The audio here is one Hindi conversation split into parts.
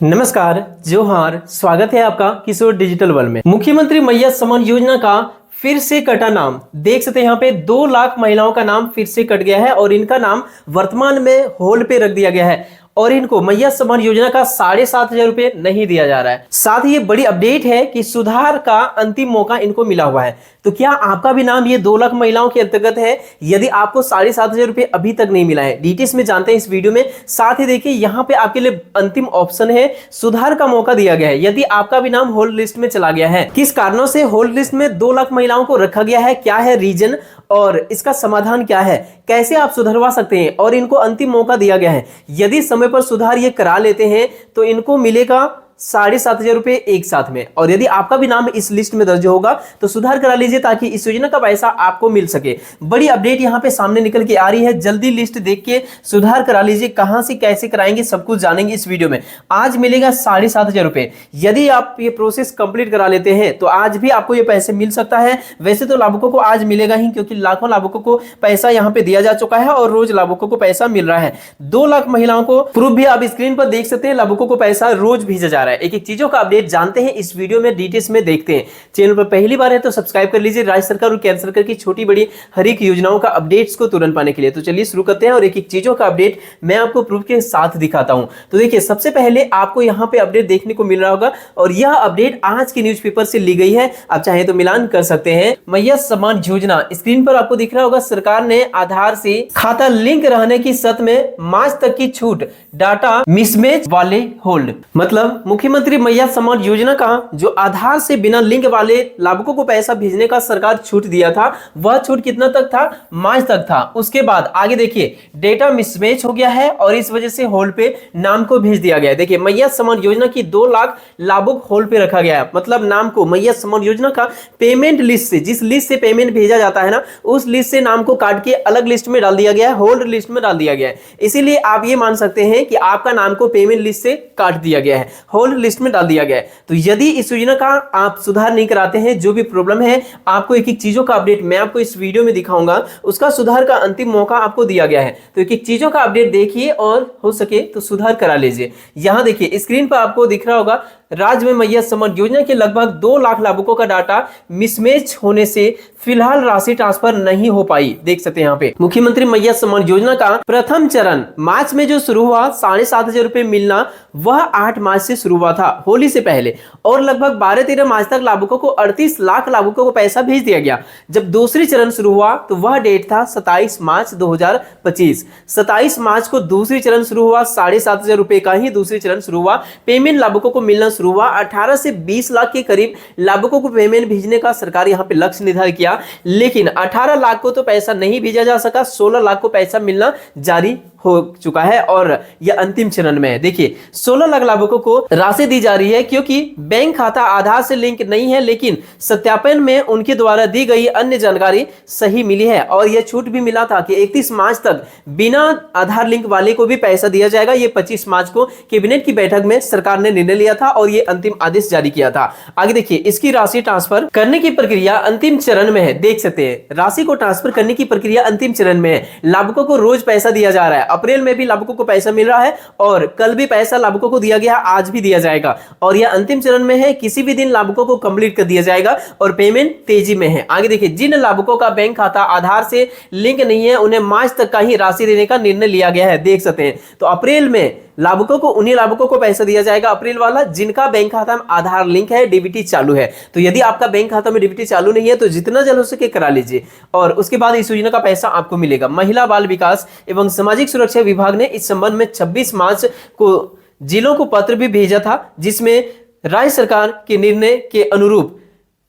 नमस्कार, जोहार। स्वागत है आपका किशोर डिजिटल वर्ल्ड में। मुख्यमंत्री मैया सम्मान योजना का फिर से कटा नाम। देख सकते हैं यहाँ पे 2 लाख महिलाओं का नाम फिर से कट गया है और इनका नाम वर्तमान में होल्ड पे रख दिया गया है और इनको मैया सम्मान योजना का 7,500 रुपए नहीं दिया जा रहा है। साथ ही ये बड़ी अपडेट है कि सुधार का अंतिम मौका इनको मिला हुआ है। तो क्या आपका भी नाम ये 2 लाख महिलाओं के अंतर्गत है? यदि आपको 7,500 रुपए अभी तक नहीं मिला है, डिटेल्स में जानते हैं इस वीडियो में। साथ ही देखिए यहाँ पे आपके लिए अंतिम ऑप्शन है, सुधार का मौका दिया गया है। यदि आपका भी नाम होल्ड लिस्ट में चला गया है, किस कारणों से होल्ड लिस्ट में 2 लाख महिलाओं को रखा गया है, क्या है रीजन और इसका समाधान क्या है, कैसे आप सुधरवा सकते हैं और इनको अंतिम मौका दिया गया है। यदि समय पर सुधार ये करा लेते हैं तो इनको मिलेगा 7,500 रुपए एक साथ में। और यदि आपका भी नाम इस लिस्ट में दर्ज होगा तो सुधार करा लीजिए ताकि इस योजना का पैसा आपको मिल सके। बड़ी अपडेट यहाँ पे सामने निकल के आ रही है, जल्दी लिस्ट देख के सुधार करा लीजिए। कहां से कैसे कराएंगे सब कुछ जानेंगे इस वीडियो में। आज मिलेगा 7,500 रुपए। यदि आप ये प्रोसेस कंप्लीट करा लेते हैं तो आज भी आपको ये पैसे मिल सकता है। वैसे तो लाभुकों को आज मिलेगा ही, क्योंकि लाखों लाभुकों को पैसा यहाँ पे दिया जा चुका है और रोज लाभुकों को पैसा मिल रहा है। 2 लाख महिलाओं को प्रूफ भी आप स्क्रीन पर देख सकते हैं, लाभुकों को पैसा रोज भेजा जा रहा है। एक एक चीजों का अपडेट जानते हैं इस वीडियो में, डिटेल्स में देखते हैं। चैनल पर पहली बार है तो सब्सक्राइब कर लीजिए राज्य सरकार और केंद्र सरकार की छोटी बड़ी हर एक योजनाओं का अपडेट्स को तुरंत पाने के लिए। तो चलिए शुरू करते हैं और एक एक चीजों का अपडेट मैं आपको प्रूफ के साथ दिखाता हूं। तो देखिए, सबसे पहले आपको यहां पे अपडेट देखने को मिल रहा होगा और यह अपडेट आज की न्यूज़पेपर से ली गई है। आप चाहे तो मिलान कर सकते हैं। मैया सम्मान योजना स्क्रीन पर आपको दिख रहा होगा। सरकार ने आधार से खाता लिंक रहने की शर्त में मार्च तक की छूट, डाटा मिसमैच वाले होल्ड। मतलब मुख्यमंत्री मैया सम्मान योजना का जो आधार से बिना लिंक वाले लाभुकों को पैसा भेजने का सरकार छूट दिया था, वह छूट कितना तक था? मार्च तक था। उसके बाद आगे देखिए, डेटा मिसमैच हो गया है और इस वजह से होल्ड पे नाम को भेज दिया गया है। देखिए, मैया सम्मान योजना की 2 लाख लाभुक होल्ड पे रखा गया है। मतलब नाम को मैया सम्मान योजना का पेमेंट लिस्ट से, जिस लिस्ट से पेमेंट भेजा जाता है ना, उस लिस्ट से नाम को काट के अलग लिस्ट में डाल दिया गया है, होल्ड लिस्ट में डाल दिया गया है। इसीलिए आप ये मान सकते हैं कि आपका नाम को पेमेंट लिस्ट से काट दिया गया है, होल्ड लिस्ट में डाल दिया गया है। तो यदि इस योजना का आप सुधार नहीं कराते हैं, जो भी प्रॉब्लम है, आपको एक एक चीजों का अपडेट मैं आपको इस वीडियो में दिखाऊंगा। उसका सुधार का अंतिम मौका आपको दिया गया है। तो एक एक चीजों का अपडेट देखिए और हो सके तो सुधार करा लीजिए। यहां देखिए, स्क्रीन पर आपको दिख रहा होगा, राज्य में मैया सम्मान योजना के लगभग 2 लाख लाभुकों का डाटा मिसमैच होने से फिलहाल राशि ट्रांसफर नहीं हो पाई। देख सकते हैं यहाँ पे मुख्यमंत्री मैया सम्मान योजना का प्रथम चरण मार्च में जो शुरू हुआ, 7,500 रुपए मिलना, वह 8 मार्च से शुरू हुआ था, होली से पहले। और लगभग 12-13 मार्च तक लाभुकों को 38 लाख लाभुकों को पैसा भेज दिया गया। जब दूसरी चरण शुरू हुआ तो वह डेट था 27 मार्च 2025। 27 मार्च को दूसरी चरण शुरू हुआ, 7,500 रुपए का ही दूसरी चरण शुरू हुआ। पेमेंट लाभुकों को मिलना शुरू हुआ। 18 से 20 लाख के करीब लाभुकों को पेमेंट भेजने का सरकार यहां पे लक्ष्य निर्धारित किया, लेकिन 18 लाख को तो पैसा नहीं भेजा जा सका। 16 लाख को पैसा मिलना जारी हो चुका है और यह अंतिम चरण में है। देखिए, 16 लाख लाभुकों को राशि दी जा रही है क्योंकि बैंक खाता आधार से लिंक नहीं है, लेकिन सत्यापन में उनके द्वारा दी गई अन्य जानकारी सही मिली है। और यह छूट भी मिला था कि 31 मार्च तक बिना आधार लिंक वाले को भी पैसा दिया जाएगा। यह 25 मार्च को कैबिनेट की बैठक में सरकार ने निर्णय लिया था और यह अंतिम आदेश जारी किया था। आगे देखिए, इसकी राशि ट्रांसफर करने की प्रक्रिया अंतिम चरण में है। देख सकते हैं, राशि को ट्रांसफर करने की प्रक्रिया अंतिम चरण में है। लाभुकों को रोज पैसा दिया जा रहा है। अप्रैल में भी लाभुकों को पैसा मिल रहा है और कल भी पैसा लाभुकों को दिया गया, आज भी दिया जाएगा और यह अंतिम चरण में है। किसी भी दिन लाभुकों को कंप्लीट कर दिया जाएगा और पेमेंट तेजी में है। आगे देखिए, जिन लाभुकों का बैंक खाता आधार से लिंक नहीं है, उन्हें मार्च तक का ही राशि देने का निर्णय लिया गया है। देख सकते हैं, तो अप्रैल में लाभुकों को, उन्हीं लाभुकों को पैसा दिया जाएगा अप्रैल वाला जिनका बैंक खाता में आधार लिंक है, डीबीटी चालू है। तो यदि आपका बैंक खाता में डीबीटी चालू नहीं है तो जितना जल्द हो सके करा लीजिए और उसके बाद इस योजना का पैसा आपको मिलेगा। महिला बाल विकास एवं सामाजिक सुरक्षा विभाग ने इस संबंध में 26 मार्च को जिलों को पत्र भी भेजा था, जिसमें राज्य सरकार के निर्णय के अनुरूप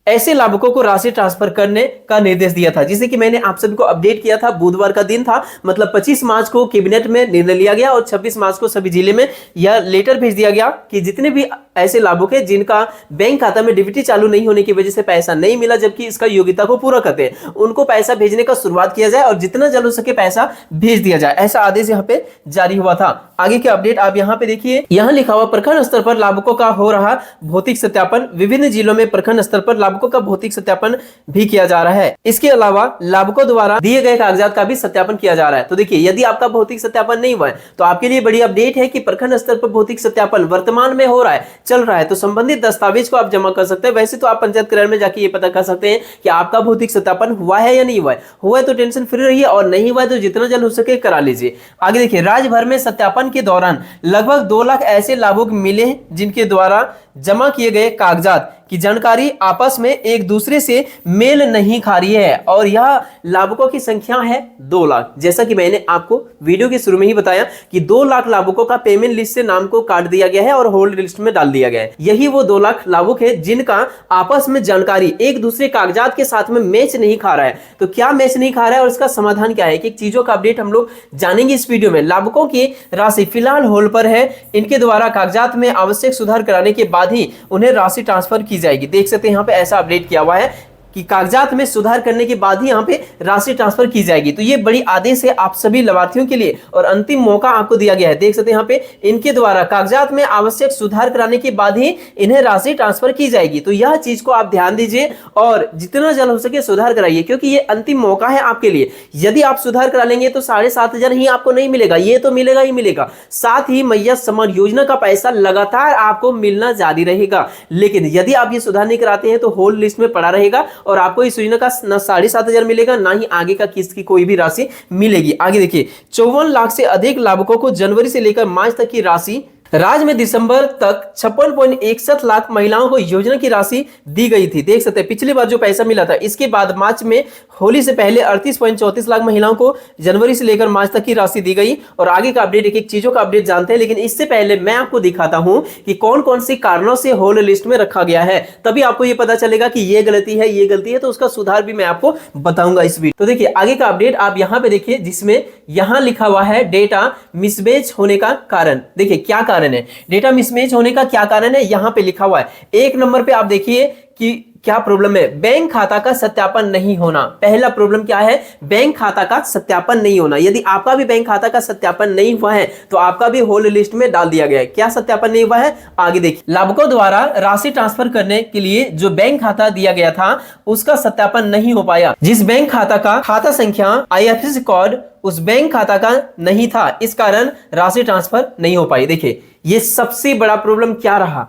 ऐसे लाभुकों को राशि ट्रांसफर करने का निर्देश दिया था, जिसे कि मैंने आप सभी को अपडेट किया था। बुधवार का दिन था, मतलब 25 मार्च को कैबिनेट में निर्णय लिया गया और 26 मार्च को सभी जिले में यह लेटर भेज दिया गया कि जितने भी ऐसे लाभुक है जिनका बैंक खाता में डीबीटी चालू नहीं होने की वजह से पैसा नहीं मिला, जबकि इसका योग्यता को पूरा करते हैं, उनको पैसा भेजने का शुरुआत किया जाए और जितना जल्द हो सके पैसा भेज दिया जाए। ऐसा आदेश यहाँ पे जारी हुआ था। आगे के अपडेट आप यहाँ पे देखिए, यहाँ लिखा हुआ प्रखंड स्तर पर लाभुकों का हो रहा भौतिक सत्यापन। विभिन्न जिलों में प्रखंड स्तर पर लाभुकों का भौतिक सत्यापन भी किया जा रहा है। इसके अलावा लाभुकों द्वारा दिए गए कागजात का भी सत्यापन किया जा रहा है। तो देखिए, यदि आपका भौतिक सत्यापन नहीं हुआ है तो आपके लिए बड़ी अपडेट है कि प्रखंड स्तर पर भौतिक सत्यापन वर्तमान में हो रहा है, चल रहा है, तो संबंधित दस्तावेज को आप जमा कर सकते हैं। वैसे तो आप पंचायत कार्यालय में जाके ये पता कर सकते हैं कि आपका भौतिक सत्यापन हुआ है या नहीं हुआ है। हुआ है तो टेंशन फ्री रहिए, और नहीं हुआ है तो जितना जल्द हो सके करा लीजिए। आगे देखिए, राज्य भर में सत्यापन के दौरान लगभग 2 लाख ऐसे लाभुक मिले जिनके द्वारा जमा किए गए कागजात की जानकारी आपस में एक दूसरे से मेल नहीं खा रही है, और यह लाभुकों की संख्या है 2 लाख। जैसा कि मैंने आपको वीडियो के शुरू में ही बताया कि 2 लाख लाभुकों का पेमेंट लिस्ट से नाम को काट दिया गया है और होल्ड लिस्ट में डाल दिया गया है। यही वो 2 लाख लाभुक है जिनका आपस में जानकारी एक दूसरे कागजात के साथ में मैच नहीं खा रहा है। तो क्या मैच नहीं खा रहा है और इसका समाधान क्या है, कि चीजों का अपडेट हम लोग जानेंगे इस वीडियो में। लाभुकों की राशि फिलहाल होल्ड पर है, इनके द्वारा कागजात में आवश्यक सुधार कराने के बाद ही उन्हें राशि ट्रांसफर की जाएगी। देख सकते हैं यहाँ पे ऐसा अपडेट किया हुआ है कि कागजात में सुधार करने के बाद ही यहाँ पे राशि ट्रांसफर की जाएगी। तो ये बड़ी आदेश है आप सभी लाभार्थियों के लिए, और अंतिम मौका आपको दिया गया है। देख सकते हैं यहाँ पे, इनके द्वारा कागजात में आवश्यक सुधार कराने के बाद ही इन्हें राशि ट्रांसफर की जाएगी। तो यह चीज को आप ध्यान दीजिए और जितना जल्द हो सके सुधार कराइए, क्योंकि ये अंतिम मौका है आपके लिए। यदि आप सुधार करा लेंगे तो 7,500 ही आपको नहीं मिलेगा, ये तो मिलेगा ही मिलेगा, साथ ही मैया सम्मान योजना का पैसा लगातार आपको मिलना जारी रहेगा। लेकिन यदि आप ये सुधार नहीं कराते हैं तो होल्ड लिस्ट में पड़ा रहेगा और आपको इस योजना का ना 7,500 मिलेगा, ना ही आगे का किस्त की कोई भी राशि मिलेगी। आगे देखिए, 54 लाख से अधिक लाभुकों को जनवरी से लेकर मार्च तक की राशि, राज्य में दिसंबर तक 56.61 लाख महिलाओं को योजना की राशि दी गई थी। देख सकते हैं पिछली बार जो पैसा मिला था, इसके बाद मार्च में होली से पहले 38.34 लाख महिलाओं को जनवरी से लेकर मार्च तक की राशि दी गई। और आगे का अपडेट, एक एक चीजों का अपडेट जानते हैं, लेकिन इससे पहले मैं आपको दिखाता हूं कि कौन कौन से कारणों से होल्ड लिस्ट में रखा गया है। तभी आपको यह पता चलेगा कि ये गलती है, ये गलती है, तो उसका सुधार भी मैं आपको बताऊंगा इस वीडियो। तो देखिए, आगे का अपडेट आप यहां पे देखिए, जिसमें यहां लिखा हुआ है डेटा मिसमैच होने का कारण। देखिए क्या कारण है, डेटा मिसमैच होने का क्या कारण है, यहां पे लिखा हुआ है। 1 नंबर पे आप देखिए कि क्या प्रॉब्लम है, बैंक खाता का सत्यापन नहीं होना। पहला प्रॉब्लम क्या है, बैंक खाता का सत्यापन नहीं होना। यदि आपका भी बैंक खाता का सत्यापन नहीं हुआ है तो आपका भी होल्ड लिस्ट में डाल दिया गया है। क्या सत्यापन नहीं हुआ है, आगे देखिए, लाभुकों द्वारा राशि ट्रांसफर करने के लिए जो बैंक खाता दिया गया था उसका सत्यापन नहीं हो पाया। जिस बैंक खाता का खाता संख्या IFSC कोड उस बैंक खाता का नहीं था, इस कारण राशि ट्रांसफर नहीं हो पाई। देखिए, ये सबसे बड़ा प्रॉब्लम क्या रहा,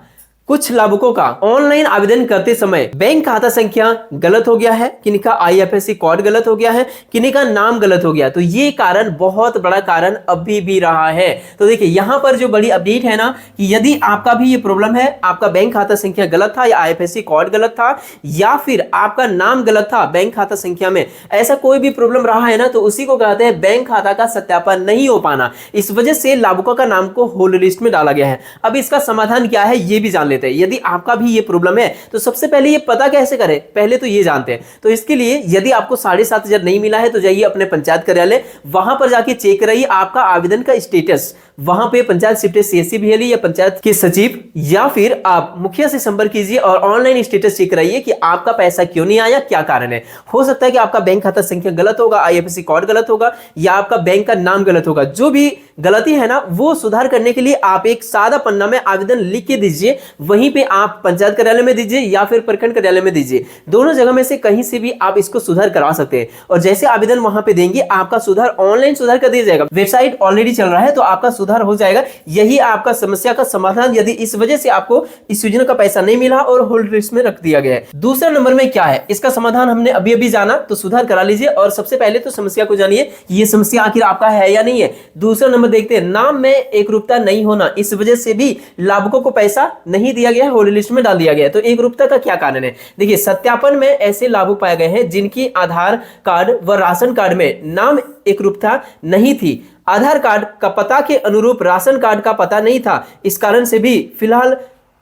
कुछ लाभुकों का ऑनलाइन आवेदन करते समय बैंक खाता संख्या गलत हो गया है, किन्हीं का IFSC कोड गलत हो गया है, किन्हीं का नाम गलत हो गया। तो ये कारण बहुत बड़ा कारण अभी भी रहा है। तो देखिए, यहां पर जो बड़ी अपडेट है ना, कि यदि आपका भी ये प्रॉब्लम है, आपका बैंक खाता संख्या गलत था या IFSC कोड गलत था या फिर आपका नाम गलत था बैंक खाता संख्या में, ऐसा कोई भी प्रॉब्लम रहा है ना, तो उसी को कहते हैं बैंक खाता का सत्यापन नहीं हो पाना। इस वजह से लाभुकों का नाम को होल्ड लिस्ट में डाला गया है। अब इसका समाधान क्या है ये भी जान लेते हैं। यदि आपका भी ये प्रॉब्लम है तो सबसे पहले ये पता कैसे करें, पहले तो ये जानते हैं। तो इसके लिए यदि आपको 7,500 नहीं मिला है तो जाइए अपने पंचायत कार्यालय, वहां पर जाके चेक कराइए आपका आवेदन का स्टेटस। वहां पे पंचायत सेक्रेटरी CSC भी या पंचायत के सचिव या फिर आप मुखिया से संपर्क कीजिए और ऑनलाइन स्टेटस चेक कराइए कि आपका पैसा क्यों नहीं आया, क्या कारण है। हो सकता है कि आपका बैंक खाता संख्या गलत होगा, IFSC कोड गलत होगा या आपका बैंक का नाम गलत होगा। जो भी गलती है ना, वो सुधार करने के लिए आप एक सादा पन्ना में आवेदन लिख के दीजिए, वहीं पे आप पंचायत कार्यालय में दीजिए या फिर प्रखंड कार्यालय में दीजिए। दोनों जगह में से कहीं से भी आप इसको सुधार करा सकते हैं। और जैसे आवेदन वहां पे देंगे, आपका सुधार ऑनलाइन सुधार कर दिया जाएगा। वेबसाइट ऑलरेडी चल रहा है तो आपका सुधार हो जाएगा। यही आपका समस्या का समाधान, यदि इस वजह से आपको इस योजना का पैसा नहीं मिला और होल्ड लिस्ट में रख दिया गया है। दूसरा नंबर में क्या है, इसका समाधान हमने अभी अभी जाना, तो सुधार करा लीजिए। और सबसे पहले तो समस्या को जानिए कि ये समस्या आखिर आपका है या नहीं है। दूसरा नंबर देखते हैं, नाम में एकरूपता नहीं होना, इस वजह से भी लाभुकों को पैसा नहीं दिया गया, होल्ड लिस्ट में डाल दिया गया। तो एकरूपता का क्या कारण है, देखिए, सत्यापन में ऐसे लाभुक पाए गए हैं जिनकी आधार कार्ड व राशन कार्ड में नाम एकरूपता नहीं थी। आधार कार्ड का पता के अनुरूप राशन कार्ड का पता नहीं था, इस कारण से भी फिलहाल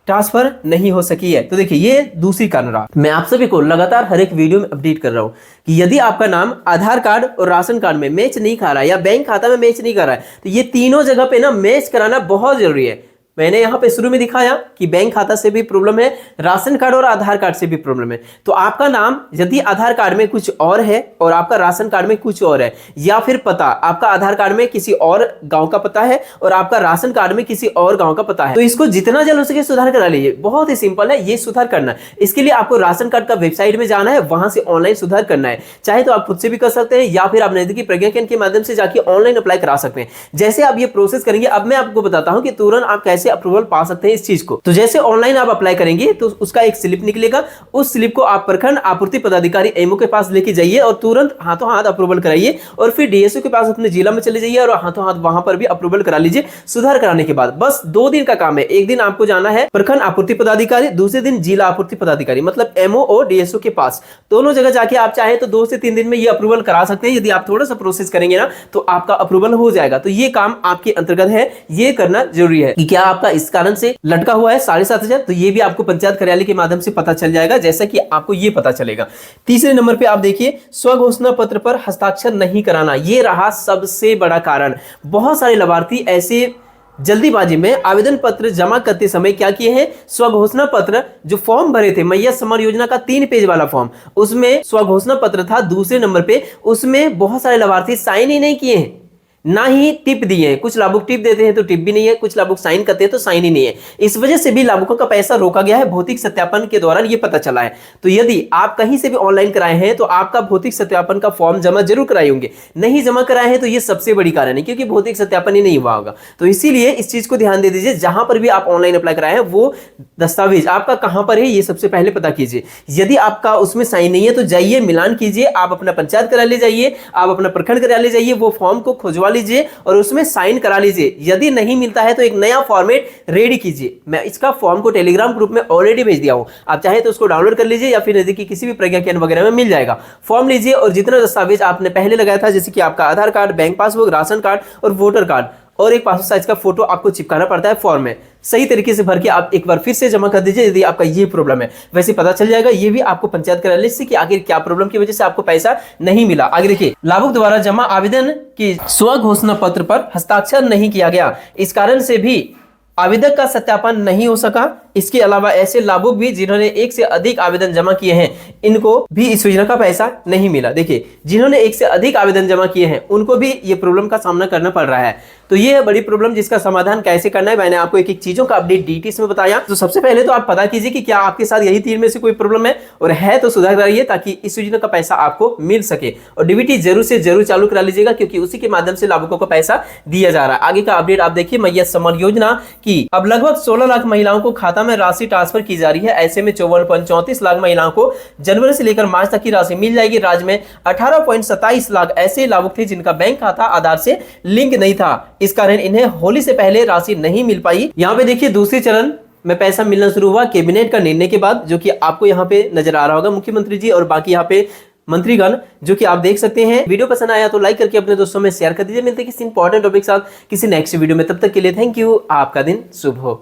ट्रांसफर नहीं हो सकी है। तो देखिए, ये दूसरी कारण रहा। मैं आप सभी को लगातार हर एक वीडियो में अपडेट कर रहा हूं कि यदि आपका नाम आधार कार्ड और राशन कार्ड में मैच नहीं खा रहा है या बैंक खाता में मैच नहीं कर रहा है, तो ये तीनों जगह पे ना मैच कराना बहुत जरूरी है। मैंने यहाँ पे शुरू में दिखाया कि बैंक खाता से भी प्रॉब्लम है, राशन कार्ड और आधार कार्ड से भी प्रॉब्लम है। तो आपका नाम यदि आधार कार्ड में कुछ और है और आपका राशन कार्ड में कुछ और है, या फिर पता आपका आधार कार्ड में किसी और गांव का पता है और आपका राशन कार्ड में किसी और गांव का पता है, तो इसको जितना जल्द हो सके सुधार करा लीजिए। बहुत ही सिंपल है ये सुधार करना। इसके लिए आपको राशन कार्ड का वेबसाइट में जाना है, वहां से ऑनलाइन सुधार करना है। चाहे तो आप खुद से भी कर सकते हैं या फिर आप नजदीकी प्रज्ञा केंद्र के माध्यम से जाके ऑनलाइन अप्लाई करा सकते हैं। जैसे आप ये प्रोसेस करेंगे, अब मैं आपको बताता हूं कि तुरंत आप कैसे अप्रूवल पा सकते हैं इस चीज को। तो जैसे ऑनलाइन आप अप्लाई करेंगे तो उसका एक स्लिप निकलेगा, उस स्लिप को आप प्रखंड आपूर्ति पदाधिकारी एमओ के पास लेके जाइए और तुरंत हाथों हाथ अप्रूवल कराइए, और फिर डीएसओ के पास अपने जिला में चले जाइए और हाथों हाथ वहां पर भी अप्रूवल करा लीजिए। सुधार कराने के बाद बस 2 दिन का काम है। एक दिन आपको जाना है प्रखंड आपूर्ति पदाधिकारी, दूसरे दिन जिला आपूर्ति पदाधिकारी मतलब एमओ और डीएसओ के पास। दोनों जगह जाके आप चाहे तो 2 से 3 दिन में ये अप्रूवल करा सकते हैं। यदि आप थोड़ा सा प्रोसेस करेंगे ना तो आपका अप्रूवल हो जाएगा। तो ये काम आपके अंतर्गत है, ये करना जरूरी है कि क्या आपका इस कारण से लटका हुआ है 7,500, तो ये भी आपको पंचायत कार्यालय के माध्यम से पता चल जाएगा, जैसा कि आपको ये पता चलेगा। तीसरे नंबर पे आप देखिए, स्वघोषणा पत्र पर हस्ताक्षर नहीं कराना, ये रहा सबसे बड़ा कारण। बहुत सारे लाभार्थी ऐसे जल्दीबाजी में आवेदन पत्र जमा करते समय क्या किए हैं, स्वघोषणा पत्र जो फॉर्म भरे थे मैया सम्मान योजना का 3 पेज वाला फॉर्म, उसमें स्वघोषणा पत्र था दूसरे नंबर पे, उसमें बहुत सारे लाभार्थी साइन ही नहीं किए हैं, ना ही टिप दिए हैं। कुछ लाभुक टिप देते हैं तो टिप भी नहीं है, कुछ लाभुक साइन करते हैं तो साइन ही नहीं है। इस वजह से भी लाभुकों का पैसा रोका गया है। भौतिक सत्यापन के दौरान ये पता चला है। तो यदि आप कहीं से भी ऑनलाइन कराए हैं तो आपका भौतिक सत्यापन का फॉर्म जमा जरूर कराए होंगे, नहीं जमा कराए हैं तो ये सबसे बड़ी कारण है, क्योंकि भौतिक सत्यापन ही नहीं हुआ होगा। तो इसीलिए इस चीज को ध्यान दे दीजिए, जहां पर भी आप ऑनलाइन अप्लाई कराए हैं वो दस्तावेज आपका कहां पर है ये सबसे पहले पता कीजिए। यदि आपका उसमें साइन नहीं है तो जाइए मिलान कीजिए, आप अपना पंचायत कार्यालय जाइए, आप अपना प्रखंड कार्यालय जाइए, वो फॉर्म को खुजवा लीजिए और उसमें साइन करा लीजिए। यदि नहीं मिलता है तो एक नया फॉर्मेट रेडी कीजिए। मैं इसका फॉर्म को टेलीग्राम ग्रुप में ऑलरेडी भेज दिया हूं, आप चाहे तो उसको डाउनलोड कर लीजिए या फिर नजदीकी किसी भी प्रज्ञा केंद्र वगैरह में मिल जाएगा। फॉर्म लीजिए और जितना दस्तावेज आपने पहले लगाया था, जैसे कि आपका Aadhaar card, bank passbook, ration card और वोटर कार्ड और एक पासपोर्ट साइज का फोटो आपको चिपकाना पड़ता है फॉर्म में, सही तरीके से भर के आप एक बार फिर से जमा कर दीजिए यदि आपका ये प्रॉब्लम है। वैसे पता चल जाएगा ये भी आपको पंचायत कार्यालय से कि आखिर क्या प्रॉब्लम की वजह से आपको पैसा नहीं मिला। आगे देखिए, लाभुक द्वारा जमा आवेदन की स्व घोषणा पत्र पर हस्ताक्षर नहीं किया गया, इस कारण से भी आवेदक का सत्यापन नहीं हो सका। इसके अलावा ऐसे लाभुक भी जिन्होंने 1 से अधिक आवेदन जमा किए हैं, इनको भी इस योजना का पैसा नहीं मिला। देखिए, जिन्होंने 1 से अधिक आवेदन जमा किए हैं उनको भी ये प्रॉब्लम का सामना करना पड़ रहा है। तो ये है बड़ी प्रॉब्लम, जिसका समाधान कैसे करना है मैंने आपको एक एक चीजों का अपडेट डिटेल्स में बताया। तो सबसे पहले तो आप पता कीजिए कि क्या आपके साथ यही 3 में से कोई प्रॉब्लम है, और है तो सुधार कराइए ताकि इस योजना का पैसा आपको मिल सके। और डीबीटी जरूर से जरूर चालू करा लीजिएगा, क्योंकि उसी के माध्यम से लाभुकों को पैसा दिया जा रहा है। आगे का अपडेट आप देखिए, मैया सम्मान योजना की अब लगभग 16 लाख महिलाओं को खाता में राशि ट्रांसफर की जा रही है। ऐसे में 54.34 लाख महिलाओं को जनवरी से लेकर मार्च तक की राशि मिल जाएगी। राज्य में 18.27 लाख ऐसे लाभुक थे जिनका बैंक खाता आधार से लिंक नहीं था, इस कारण इन्हें होली से पहले राशि नहीं मिल पाई। यहाँ पे देखिए, दूसरे चरण में पैसा मिलना शुरू हुआ कैबिनेट का निर्णय के बाद, जो कि आपको यहाँ पे नजर आ रहा होगा मुख्यमंत्री जी और बाकी यहाँ पे मंत्रीगण, जो कि आप देख सकते हैं। वीडियो पसंद आया तो लाइक करके अपने दोस्तों में शेयर कर दीजिए। मिलते हैं किसी इंपॉर्टेंट टॉपिक के साथ किसी नेक्स्ट वीडियो में, तब तक के लिए थैंक यू। आपका दिन शुभ हो।